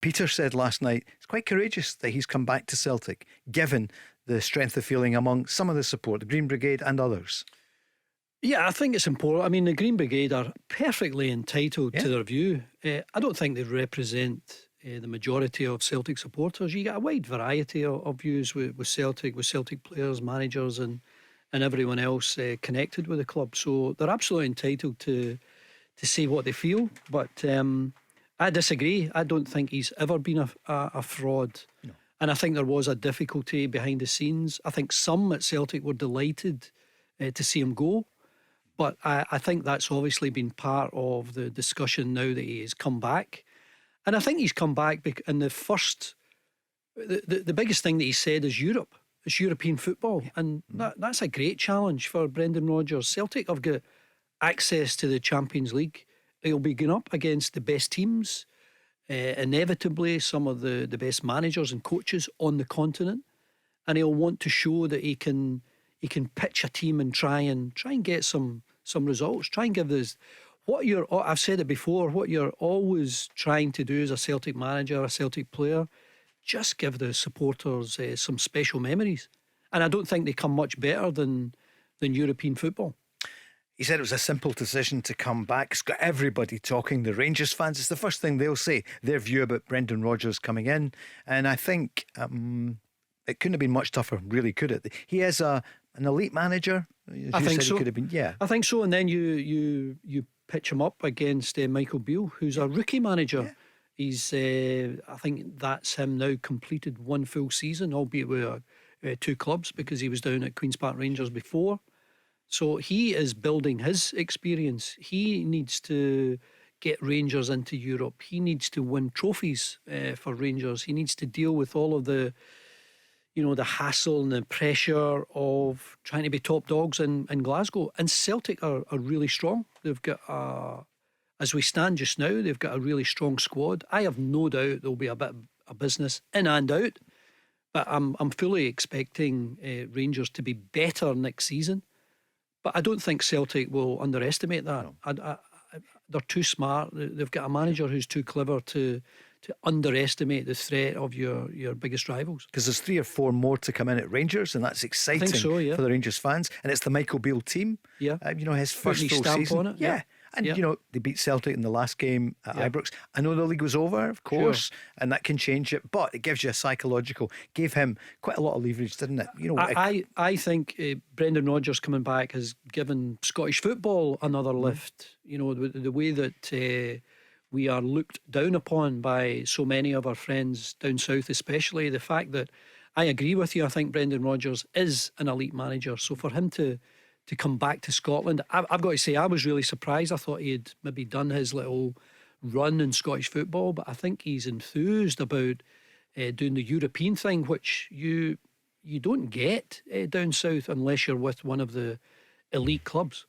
Peter said last night it's quite courageous that he's come back to Celtic, given the strength of feeling among some of the support, the Green Brigade and others. Yeah, I think it's important. I mean, the Green Brigade are perfectly entitled to their view. I don't think they represent the majority of Celtic supporters. You get a wide variety of views with Celtic players, managers, and everyone else connected with the club. So they're absolutely entitled to say what they feel. But I disagree. I don't think he's ever been a fraud. No. And I think there was a difficulty behind the scenes. I think some at Celtic were delighted to see him go. But I think that's obviously been part of the discussion now that he has come back. And I think he's come back and the biggest thing that he said is Europe. It's European football. And that's a great challenge for Brendan Rodgers. Celtic have got access to the Champions League. He'll be going up against the best teams, inevitably some of the best managers and coaches on the continent. And he'll want to show that he can pitch a team and try and get some results. Try and give this. I've said it before. What you're always trying to do as a Celtic manager, a Celtic player, just give the supporters some special memories. And I don't think they come much better than European football. He said it was a simple decision to come back. It's got everybody talking. The Rangers fans, it's the first thing they'll say, their view about Brendan Rodgers coming in. And I think it couldn't have been much tougher, really, could it? He is an elite manager. I think so. He could have been, yeah. I think so. And then you pitch him up against Michael Beale, who's a rookie manager. Yeah. He's, I think that's him now completed one full season, albeit with two clubs, because he was down at Queen's Park Rangers before. So he is building his experience. He needs to get Rangers into Europe. He needs to win trophies for Rangers. He needs to deal with all of the hassle and the pressure of trying to be top dogs in Glasgow. And Celtic are really strong. They've got, as we stand just now, they've got a really strong squad. I have no doubt there'll be a bit of business in and out. But I'm fully expecting Rangers to be better next season. But I don't think Celtic will underestimate that. No. They're too smart. They've got a manager who's too clever to underestimate the threat of your biggest rivals. Because there's 3 or 4 more to come in at Rangers, and that's exciting for the Rangers fans. And it's the Michael Beale team. Yeah, his first full season. On it. Yeah. And they beat Celtic in the last game at Ibrox. I know the league was over, of course, and that can change it, but it gives you a psychological. Gave him quite a lot of leverage, didn't it? I think Brendan Rodgers coming back has given Scottish football another lift. The way that we are looked down upon by so many of our friends down south, especially the fact that I agree with you. I think Brendan Rodgers is an elite manager. So for him to come back to Scotland, I've got to say I was really surprised. I thought he had maybe done his little run in Scottish football, but I think he's enthused about doing the European thing, which you don't get down south unless you're with one of the elite clubs.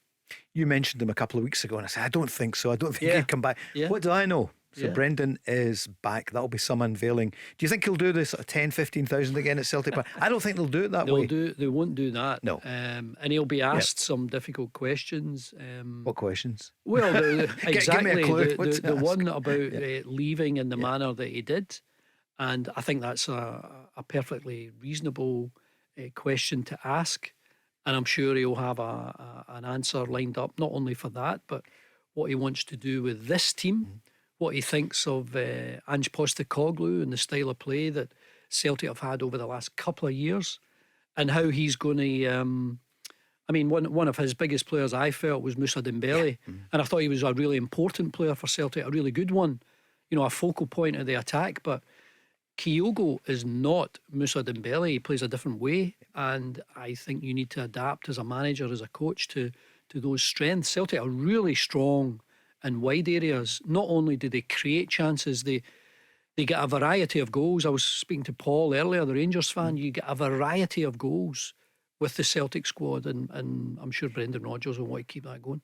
You mentioned him a couple of weeks ago and I said I don't think so. I don't think he'd come back. What do I know? So Brendan is back. That'll be some unveiling. Do you think he'll do this at 10, 15,000 again at Celtic Park? I don't think they'll do it that way. They won't do that. No. And he'll be asked some difficult questions. What questions? Well, exactly. Give me a clue. The one about leaving in the manner that he did. And I think that's a perfectly reasonable question to ask. And I'm sure he'll have an answer lined up, not only for that, but what he wants to do with this team, what he thinks of Ange Postecoglou and the style of play that Celtic have had over the last couple of years, and how he's going to... one of his biggest players I felt was Moussa Dembele, and I thought he was a really important player for Celtic, a really good one, a focal point of the attack, but Kyogo is not Moussa Dembele. He plays a different way, and I think you need to adapt as a manager, as a coach, to those strengths. Celtic are really strong in wide areas. Not only do they create chances, they get a variety of goals. I was speaking to Paul earlier, the Rangers fan. You get a variety of goals with the Celtic squad, and I'm sure Brendan Rodgers will want to keep that going.